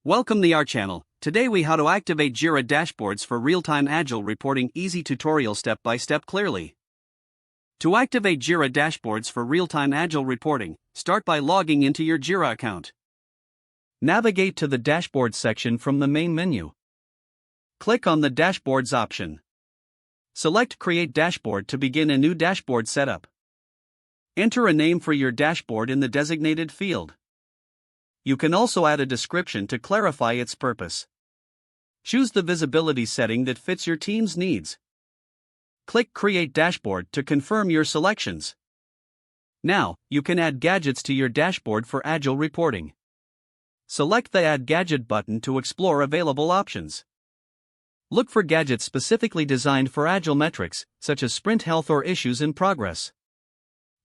Welcome to our channel. Today we how to activate Jira dashboards for real-time Agile reporting. Easy tutorial step-by-step clearly. To activate Jira dashboards for real-time Agile reporting, start by logging into your Jira account. Navigate to the Dashboard section from the main menu. Click on the Dashboards option. Select Create Dashboard to begin a new dashboard setup. Enter a name for your dashboard in the designated field. You can also add a description to clarify its purpose. Choose the visibility setting that fits your team's needs. Click Create Dashboard to confirm your selections. Now, you can add gadgets to your dashboard for Agile reporting. Select the Add Gadget button to explore available options. Look for gadgets specifically designed for Agile metrics, such as sprint health or issues in progress.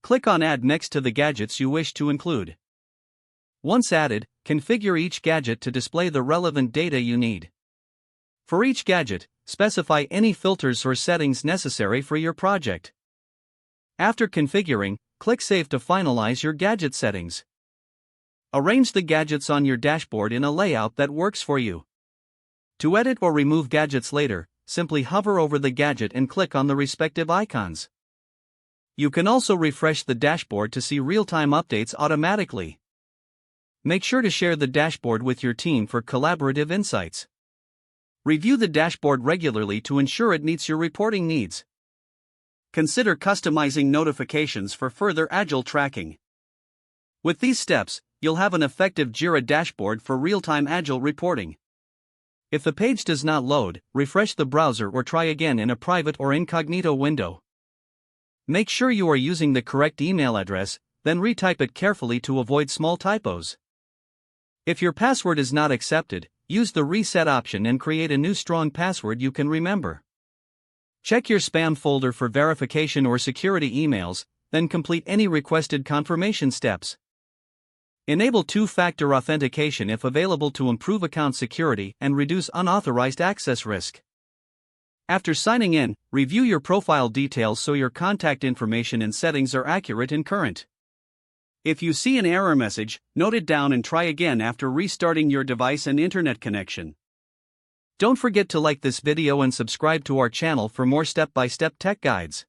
Click on Add next to the gadgets you wish to include. Once added, configure each gadget to display the relevant data you need. For each gadget, specify any filters or settings necessary for your project. After configuring, click Save to finalize your gadget settings. Arrange the gadgets on your dashboard in a layout that works for you. To edit or remove gadgets later, simply hover over the gadget and click on the respective icons. You can also refresh the dashboard to see real-time updates automatically. Make sure to share the dashboard with your team for collaborative insights. Review the dashboard regularly to ensure it meets your reporting needs. Consider customizing notifications for further Agile tracking. With these steps, you'll have an effective Jira dashboard for real-time Agile reporting. If the page does not load, refresh the browser or try again in a private or incognito window. Make sure you are using the correct email address, then retype it carefully to avoid small typos. If your password is not accepted, use the reset option and create a new strong password you can remember. Check your spam folder for verification or security emails, then complete any requested confirmation steps. Enable two-factor authentication if available to improve account security and reduce unauthorized access risk. After signing in, review your profile details so your contact information and settings are accurate and current. If you see an error message, note it down and try again after restarting your device and internet connection. Don't forget to like this video and subscribe to our channel for more step-by-step tech guides.